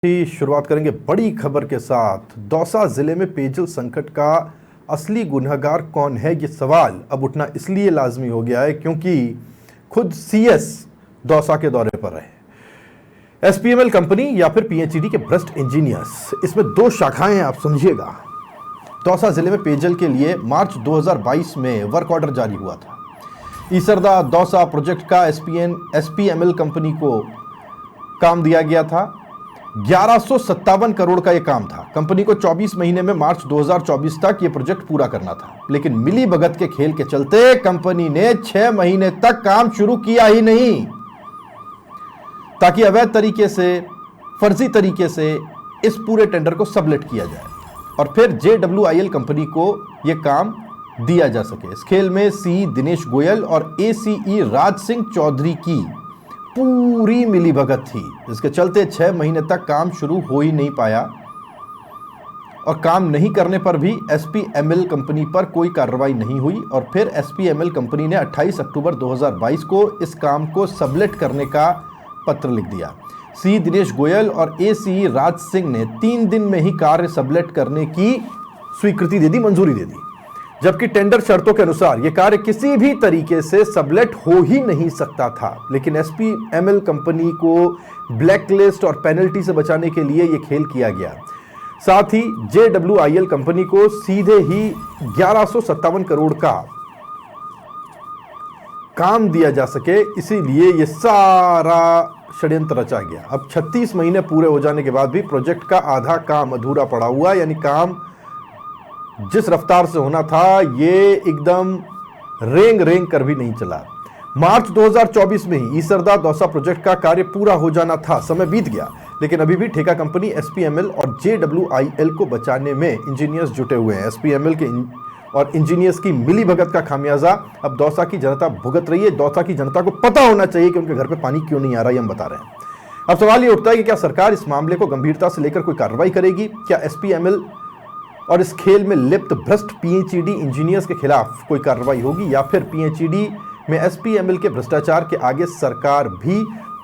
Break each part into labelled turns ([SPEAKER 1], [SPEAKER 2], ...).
[SPEAKER 1] की शुरुआत करेंगे बड़ी खबर के साथ। दौसा जिले में पेयजल संकट का असली गुनहगार कौन है, ये सवाल अब उठना इसलिए लाजमी हो गया है क्योंकि खुद सीएस दौसा के दौरे पर रहे। एसपीएमएल कंपनी या फिर पीएचईडी के भ्रष्ट इंजीनियर्स, इसमें दो शाखाएं हैं, आप समझिएगा। दौसा जिले में पेयजल के लिए मार्च 2022 में वर्क ऑर्डर जारी हुआ था। ईसरदा दौसा प्रोजेक्ट का एसपीएमएल कंपनी को काम दिया गया था। 1157 करोड़ का यह काम था। कंपनी को 24 महीने में मार्च 2024 तक यह प्रोजेक्ट पूरा करना था, लेकिन मिली भगत के खेल के चलते कंपनी ने 6 महीने तक काम शुरू किया ही नहीं, ताकि अवैध तरीके से, फर्जी तरीके से इस पूरे टेंडर को सबलेट किया जाए और फिर JWIL कंपनी को यह काम दिया जा सके। इस खेल में सी दिनेश गोयल और ACE राज सिंह चौधरी की पूरी मिली भगत थी, जिसके चलते 6 महीने तक काम शुरू हो ही नहीं पाया और काम नहीं करने पर भी एसपीएमएल कंपनी पर कोई कार्रवाई नहीं हुई। और फिर एसपीएमएल कंपनी ने 28 अक्टूबर 2022 को इस काम को सबलेट करने का पत्र लिख दिया। सी दिनेश गोयल और ACE राज सिंह ने 3 दिन में ही कार्य सबलेट करने की स्वीकृति दे दी, मंजूरी दे दी, जबकि टेंडर शर्तों के अनुसार यह कार्य किसी भी तरीके से सबलेट हो ही नहीं सकता था। लेकिन एसपीएमएल कंपनी को ब्लैकलिस्ट और पेनल्टी से बचाने के लिए यह खेल किया गया। साथ ही JWIL कंपनी को सीधे ही 1157 करोड़ का काम दिया जा सके, इसीलिए यह सारा षड्यंत्र रचा गया। अब 36 महीने पूरे हो जाने के बाद भी प्रोजेक्ट का आधा काम अधूरा पड़ा हुआ, यानी काम जिस रफ्तार से होना था ये एकदम रेंग कर भी नहीं चला। मार्च 2024 में ही ईसरदा दौसा प्रोजेक्ट का कार्य पूरा हो जाना था। समय बीत गया, लेकिन अभी भी ठेका कंपनी एसपीएमएल और JWIL को बचाने में इंजीनियर्स जुटे हुए हैं। एसपीएमएल के और इंजीनियर्स की मिली भगत का खामियाजा अब दौसा की जनता भुगत रही है। दौसा की जनता को पता होना चाहिए कि उनके घर पे पानी क्यों नहीं आ रहा, ये हम बता रहे हैं। अब सवाल ये उठता है कि क्या सरकार इस मामले को गंभीरता से लेकर कोई कार्रवाई करेगी? क्या एसपीएमएल और इस खेल में लिप्त भ्रष्ट पीएचईडी इंजीनियर्स के खिलाफ कोई कार्रवाई होगी, या फिर पीएचईडी में एसपीएमएल के भ्रष्टाचार के आगे सरकार भी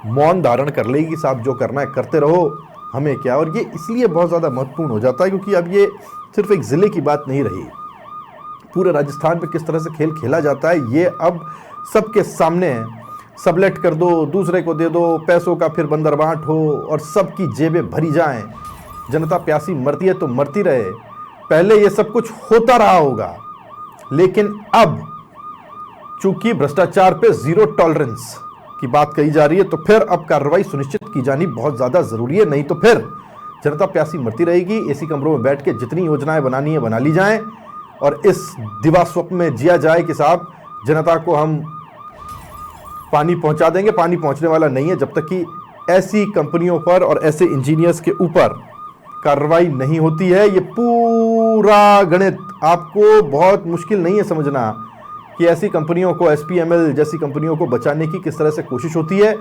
[SPEAKER 1] मौन धारण कर लेगी, साहब जो करना है करते रहो, हमें क्या। और ये इसलिए बहुत ज़्यादा महत्वपूर्ण हो जाता है क्योंकि अब ये सिर्फ एक ज़िले की बात नहीं रही, पूरे राजस्थान पे किस तरह से खेल खेला जाता है ये अब सबके सामने है। सबलेट कर दो, दूसरे को दे दो, पैसों का फिर बंदरबांट हो और सबकी जेबें भरी जाएं। जनता प्यासी मरती है तो मरती रहे। पहले ये सब कुछ होता रहा होगा, लेकिन अब चूंकि भ्रष्टाचार पे जीरो टॉलरेंस की बात कही जा रही है, तो फिर अब कार्रवाई सुनिश्चित की जानी बहुत ज्यादा जरूरी है। नहीं तो फिर जनता प्यासी मरती रहेगी। एसी कमरों में बैठ के जितनी योजनाएं बनानी है बना ली जाएं और इस दिवा स्वप्न में जिया जाए कि साहब जनता को हम पानी पहुंचा देंगे। पानी पहुंचने वाला नहीं है जब तक कि ऐसी कंपनियों पर और ऐसे इंजीनियर्स के ऊपर कार्रवाई नहीं होती है। ये पूरा गणित आपको बहुत मुश्किल नहीं है समझना कि ऐसी कंपनियों को, एसपीएमएल जैसी कंपनियों को बचाने की किस तरह से कोशिश होती है।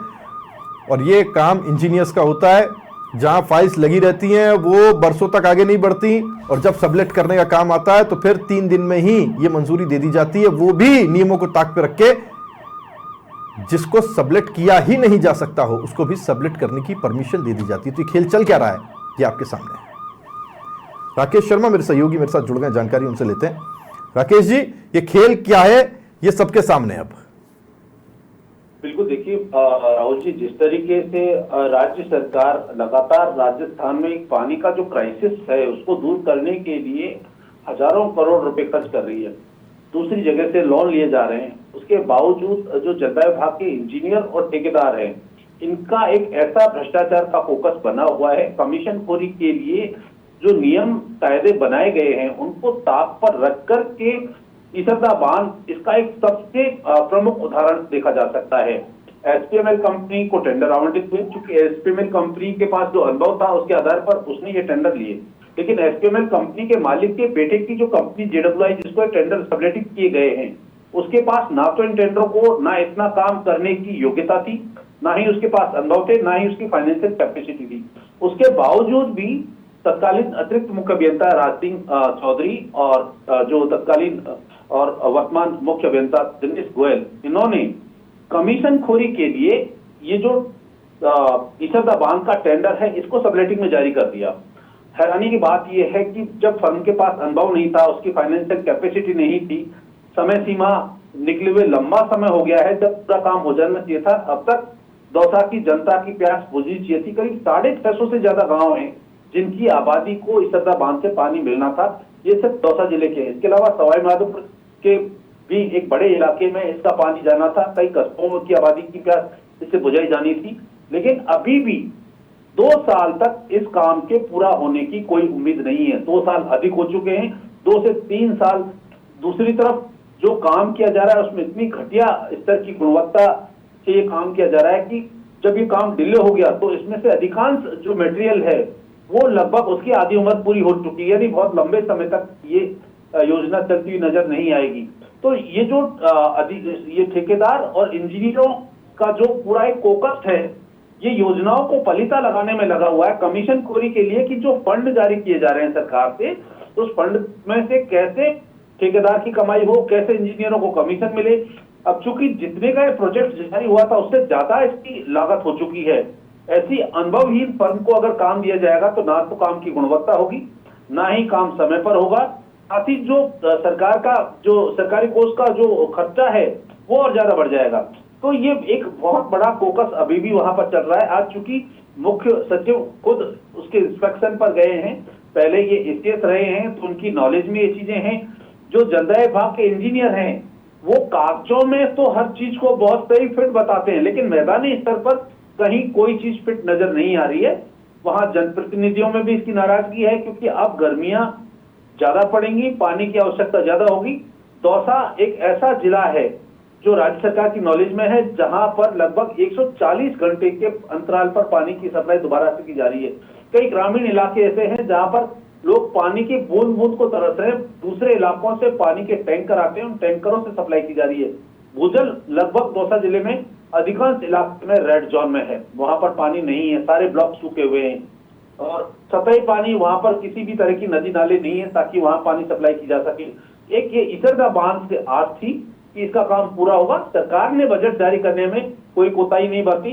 [SPEAKER 1] और ये काम इंजीनियर्स का होता है। जहां फाइल्स लगी रहती हैं वो बरसों तक आगे नहीं बढ़ती, और जब सबलेट करने का काम आता है तो फिर 3 दिन में ही ये मंजूरी दे दी जाती है, वो भी नियमों को ताक पे रख के। जिसको सबलेट किया ही नहीं जा सकता हो उसको भी सबलेट करने की परमिशन दे दी जाती है। तो ये खेल चल क्या रहा है ये आपके सामने है। राकेश शर्मा मेरे सहयोगी मेरे साथ जुड़ गए, जानकारी उनसे लेते हैं। राकेश जी, ये खेल क्या है ये सबके सामने अब?
[SPEAKER 2] बिल्कुल, देखिए राहुल जी, जिस तरीके से राज्य सरकार लगातार राजस्थान में एक पानी का जो क्राइसिस है उसको दूर करने के लिए हजारों करोड़ रुपए खर्च कर रही है, दूसरी जगह से लोन लिए जा रहे हैं, उसके बावजूद जो जल विभाग के इंजीनियर और ठेकेदार हैं इनका एक ऐसा भ्रष्टाचार का फोकस बना हुआ है। कमीशन खोरी के लिए जो नियम कायदे बनाए गए हैं उनको ताक पर रख कर के ईसरदा बांध इसका एक सबसे प्रमुख उदाहरण देखा जा सकता है। एसपीएमएल कंपनी को टेंडर आवंटित हुए, चूंकि एसपीएमएल कंपनी के पास जो अनुभव था उसके आधार पर उसने ये टेंडर लिए, लेकिन एसपीएमएल कंपनी के मालिक के बेटे की जो कंपनी JWI जिसको टेंडर सबलेटिंग किए गए हैं उसके पास ना तो इन टेंडरों को ना इतना काम करने की योग्यता थी, ना ही उसके पास अनुभव थे, ना ही उसकी फाइनेंशियल कैपेसिटी थी। उसके बावजूद भी तत्कालीन अतिरिक्त मुख्य अभियंता राज सिंह चौधरी और जो तत्कालीन और वर्तमान मुख्य अभियंता दिनेश गोयल, इन्होंने कमीशन खोरी के लिए ये जो इसरदा बांध का टेंडर है, इसको सबलेटिंग में जारी कर दिया। हैरानी की बात यह है कि जब फर्म के पास अनुभव नहीं था, उसकी फाइनेंशियल कैपेसिटी नहीं थी, समय सीमा निकले हुए लंबा समय हो गया है, जब पूरा काम हो जाना चाहिए था। अब तक दौसा की जनता की प्यास बुझनी चाहिए थी। करीब 650 से ज्यादा गांव हैं जिनकी आबादी को इसरदा बांध से पानी मिलना था। ये सिर्फ दौसा जिले के हैं। इसके अलावा सवाई माधोपुर के भी एक बड़े इलाके में इसका पानी जाना था। कई कस्बों की आबादी की प्यास इससे बुझाई जानी थी, लेकिन अभी भी 2 साल तक इस काम के पूरा होने की कोई उम्मीद नहीं है। 2 साल अधिक हो चुके हैं, 2 से 3 साल। दूसरी तरफ जो काम किया जा रहा है उसमें इतनी घटिया स्तर की गुणवत्ता से ये काम किया जा रहा है कि जब ये काम डिले हो गया तो इसमें से अधिकांश जो मटेरियल है वो लगभग उसकी आधी उम्र पूरी हो चुकी है, यानी बहुत लंबे समय तक ये योजना चलती हुई नजर नहीं आएगी। तो ये जो ये ठेकेदार और इंजीनियरों का जो पूरा एक फोकस है, ये योजनाओं को पलीता लगाने में लगा हुआ है कमीशन खोरी के लिए, कि जो फंड जारी किए जा रहे हैं सरकार से, तो उस फंड में से कैसे ठेकेदार की कमाई हो, कैसे इंजीनियरों को कमीशन मिले। अब चूंकि जितने का प्रोजेक्ट जारी हुआ था उससे ज्यादा इसकी लागत हो चुकी है। ऐसी अनुभवहीन फर्म को अगर काम दिया जाएगा तो ना तो काम की गुणवत्ता होगी, ना ही काम समय पर होगा, साथ ही जो सरकार का जो सरकारी कोष का जो खर्चा है वो और ज्यादा बढ़ जाएगा। तो ये एक बहुत बड़ा फोकस अभी भी वहां पर चल रहा है। आज चूंकि मुख्य सचिव खुद उसके इंस्पेक्शन पर गए हैं, पहले ये एसीएस रहे हैं, तो उनकी नॉलेज में ये चीजें हैं। जो जलदाय विभाग के इंजीनियर हैं वो कागजों में तो हर चीज को बहुत सही फिट बताते हैं, लेकिन मैदानी स्तर पर कहीं कोई चीज फिट नजर नहीं आ रही है। वहां जनप्रतिनिधियों में भी इसकी नाराजगी है, क्योंकि अब गर्मियां ज्यादा पड़ेंगी, पानी की आवश्यकता ज्यादा होगी। दौसा एक ऐसा जिला है जो राज्य सरकार की नॉलेज में है, जहां पर लगभग 140 घंटे के अंतराल पर पानी की सप्लाई दोबारा से की जा रही है। कई ग्रामीण इलाके ऐसे हैं जहां पर लोग पानी की बूंद बूंद को तरस रहे हैं, दूसरे इलाकों से पानी के टैंकर आते हैं, उन टैंकरों से सप्लाई की जा रही है। भूजल लगभग दौसा जिले में अधिकांश इलाके में रेड जोन में है, वहां पर पानी नहीं है, सारे ब्लॉक सूखे हुए हैं और सतही पानी वहां पर किसी भी तरह की नदी नाले नहीं है ताकि वहां पानी सप्लाई की जा सके। एक ये इसरदा बांध से आस थी कि इसका काम पूरा होगा। सरकार ने बजट जारी करने में कोई कोताही नहीं बरती,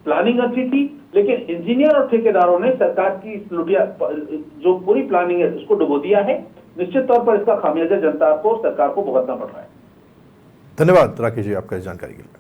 [SPEAKER 2] प्लानिंग अच्छी थी, लेकिन इंजीनियर और ठेकेदारों ने सरकार की लुटिया जो पूरी प्लानिंग है उसको डुबो दिया है। निश्चित तौर पर इसका खामियाजा जनता को, सरकार को भुगतना पड़ रहा है।
[SPEAKER 1] धन्यवाद राकेश जी आपका इस जानकारी के लिए।